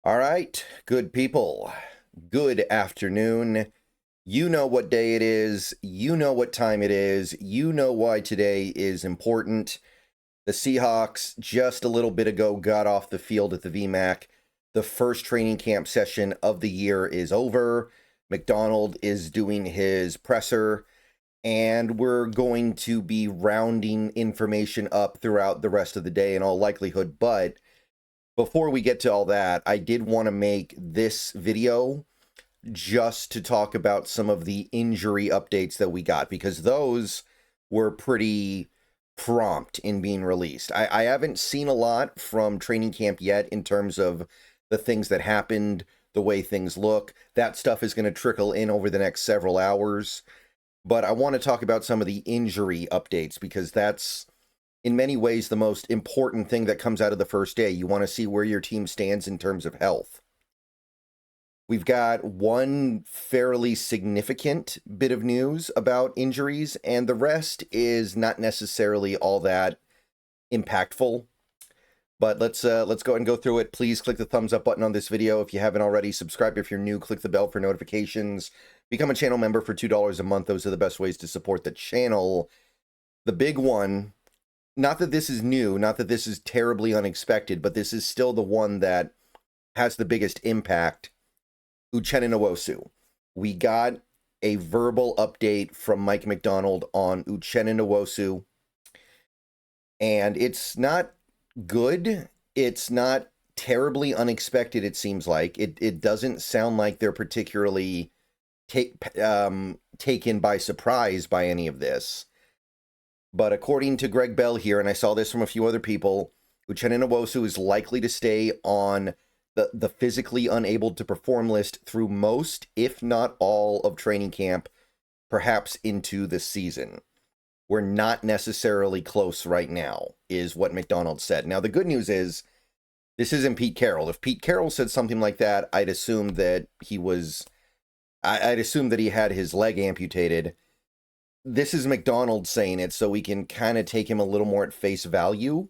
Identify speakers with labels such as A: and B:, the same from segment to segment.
A: All right, good people. Good afternoon. You know what day it is. You know what time it is. You know why today is important. The Seahawks just a little bit ago got off the field at the VMAC. The first training camp session of the year is over. McDonald is doing his presser, and we're going to be rounding information up throughout the rest of the day in all likelihood. But before we get to all that, I did want to make this video just to talk about some of the injury updates that we got, because those were pretty prompt in being released. I haven't seen a lot from training camp yet in terms of the things that happened, the way things look. That stuff is going to trickle in over the next several hours. But I want to talk about some of the injury updates, because that's in many ways the most important thing that comes out of the first day. You want to see where your team stands in terms of health. We've got one fairly significant bit of news about injuries, and the rest is not necessarily all that impactful. But let's go ahead and go through it. Please click the thumbs up button on this video if you haven't already. Subscribe if you're new. Click the bell for notifications. Become a channel member for $2 a month. Those are the best ways to support the channel. The big one, not that this is new, not that this is terribly unexpected, but this is still the one that has the biggest impact. Uchenna Nwosu. We got a verbal update from Mike McDonald on Uchenna Nwosu, and it's not good. It's not terribly unexpected, it seems like. It doesn't sound like they're particularly taken by surprise by any of this. But according to Greg Bell here, and I saw this from a few other people, Uchenna Nwosu is likely to stay on the physically unable to perform list through most, if not all, of training camp, perhaps into the season. We're not necessarily close right now, is what McDonald said. Now, the good news is, this isn't Pete Carroll. If Pete Carroll said something like that, I'd assume that I'd assume that he had his leg amputated. This is McDonald saying it, so we can kind of take him a little more at face value.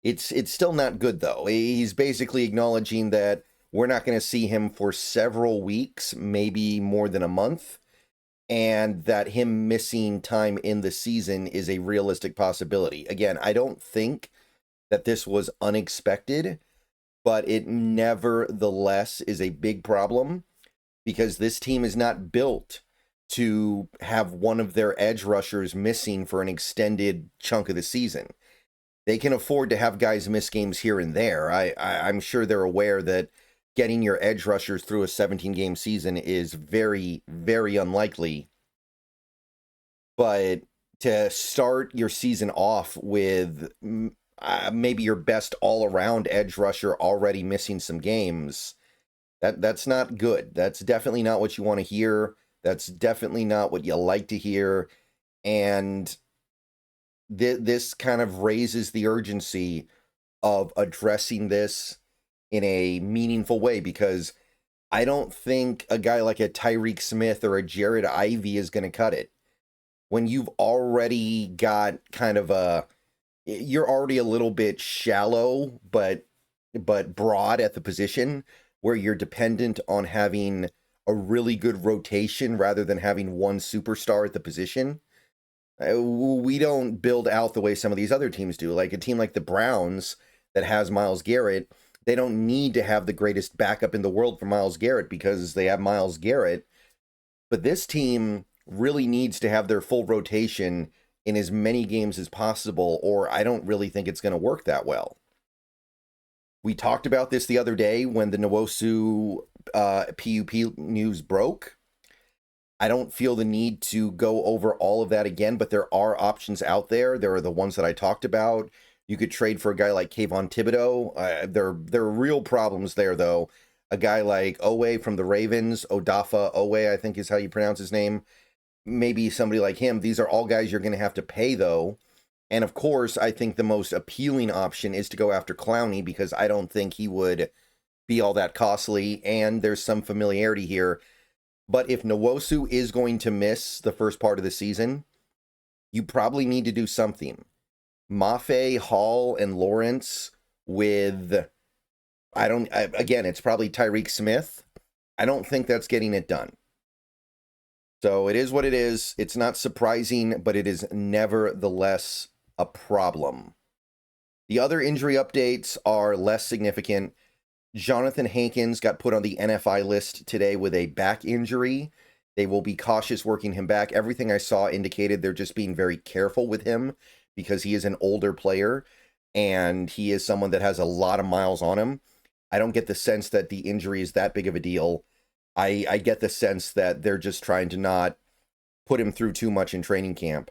A: It's still not good, though. He's basically acknowledging that we're not going to see him for several weeks, maybe more than a month, and that him missing time in the season is a realistic possibility. Again, I don't think that this was unexpected, but it nevertheless is a big problem, because this team is not built to have one of their edge rushers missing for an extended chunk of the season. They can afford to have guys miss games here and there. I'm sure they're aware that getting your edge rushers through a 17-game season is very, very unlikely. But to start your season off with maybe your best all-around edge rusher already missing some games, that's not good. That's definitely not what you want to hear. That's definitely not what you like to hear. And this kind of raises the urgency of addressing this in a meaningful way, because I don't think a guy like a Tyreek Smith or a Jared Ivey is going to cut it. When you've already got you're already a little bit shallow, but broad at the position, where you're dependent on having a really good rotation rather than having one superstar at the position. We don't build out the way some of these other teams do. Like a team like the Browns that has Myles Garrett, they don't need to have the greatest backup in the world for Myles Garrett because they have Myles Garrett. But this team really needs to have their full rotation in as many games as possible, or I don't really think it's going to work that well. We talked about this the other day when the Nwosu PUP news broke. I don't feel the need to go over all of that again, but there are options out there. There are the ones that I talked about. You could trade for a guy like Kayvon Thibodeau. There are real problems there, though. A guy like Owe from the Ravens, Odafe Owe, I think is how you pronounce his name. Maybe somebody like him. These are all guys you're going to have to pay, though. And of course, I think the most appealing option is to go after Clowney, because I don't think he would be all that costly, and there's some familiarity here. But if Nwosu is going to miss the first part of the season, you probably need to do something. Mafe, Hall, and Lawrence with Again, it's probably Tyreek Smith. I don't think that's getting it done. So it is what it is. It's not surprising, but it is nevertheless a problem. The other injury updates are less significant. Jonathan Hankins got put on the NFI list today with a back injury. They will be cautious working him back. Everything I saw indicated they're just being very careful with him because he is an older player and he is someone that has a lot of miles on him. I don't get the sense that the injury is that big of a deal. I get the sense that they're just trying to not put him through too much in training camp.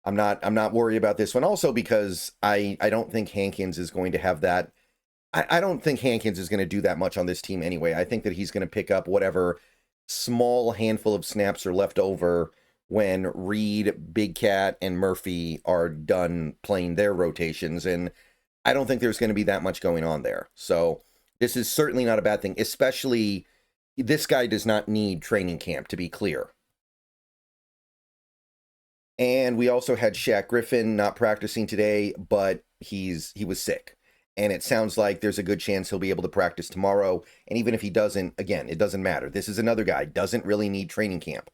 A: I'm not worried about this one also because I don't think Hankins is going to have that. I don't think Hankins is going to do that much on this team anyway. I think that he's going to pick up whatever small handful of snaps are left over when Reed, Big Cat, and Murphy are done playing their rotations. And I don't think there's going to be that much going on there. So this is certainly not a bad thing, especially this guy does not need training camp, to be clear. And we also had Shaq Griffin not practicing today, but he was sick. And it sounds like there's a good chance he'll be able to practice tomorrow. And even if he doesn't, again, it doesn't matter. This is another guy, doesn't really need training camp.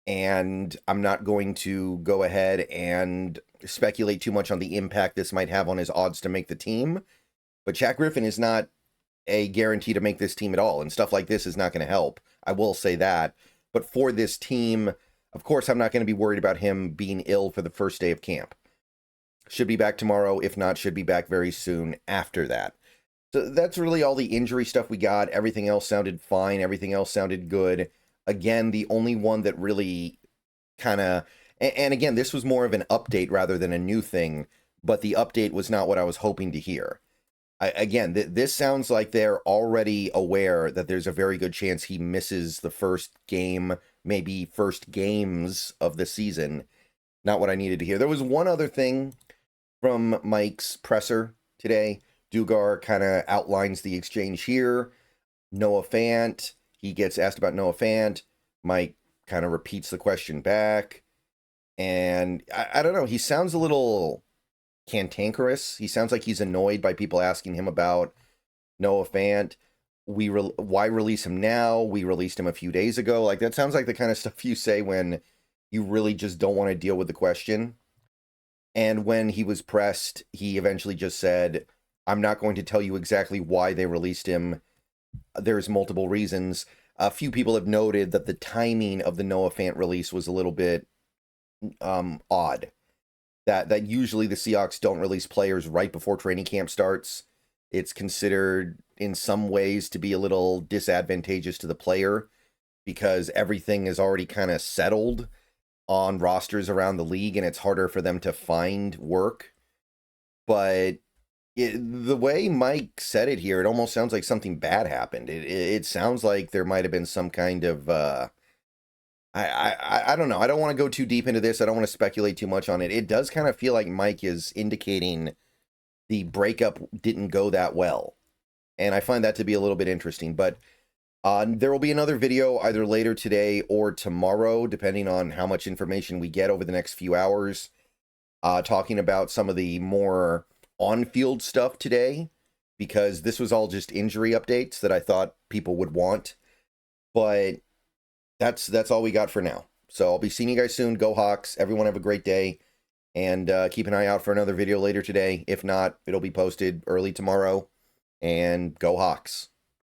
A: And I'm not going to go ahead and speculate too much on the impact this might have on his odds to make the team. But Shaq Griffin is not a guarantee to make this team at all. And stuff like this is not going to help. I will say that. But for this team, of course, I'm not going to be worried about him being ill for the first day of camp. Should be back tomorrow. If not, should be back very soon after that. So that's really all the injury stuff we got. Everything else sounded fine. Everything else sounded good. Again, the only one that really kind of... And again, this was more of an update rather than a new thing. But the update was not what I was hoping to hear. Again, this sounds like they're already aware that there's a very good chance he misses the first game, maybe first games of the season. Not what I needed to hear. There was one other thing from Mike's presser today. Dugar kind of outlines the exchange here. Noah Fant, he gets asked about Noah Fant. Mike kind of repeats the question back. And I don't know, he sounds a little cantankerous. He sounds like he's annoyed by people asking him about Noah Fant. Why release him now? We released him a few days ago. Like, that sounds like the kind of stuff you say when you really just don't want to deal with the question. And when he was pressed, he eventually just said, I'm not going to tell you exactly why they released him. There's multiple reasons. A few people have noted that the timing of the Noah Fant release was a little bit odd. That usually the Seahawks don't release players right before training camp starts. It's considered in some ways to be a little disadvantageous to the player because everything is already kind of settled on rosters around the league and it's harder for them to find work. But the way Mike said it here, it almost sounds like something bad happened. It sounds like there might have been some kind of... I don't know. I don't want to go too deep into this. I don't want to speculate too much on it. It does kind of feel like Mike is indicating the breakup didn't go that well. And I find that to be a little bit interesting. But there will be another video either later today or tomorrow, depending on how much information we get over the next few hours, talking about some of the more on-field stuff today, because this was all just injury updates that I thought people would want. But that's all we got for now. So I'll be seeing you guys soon. Go Hawks. Everyone have a great day. And keep an eye out for another video later today. If not, it'll be posted early tomorrow. And go Hawks.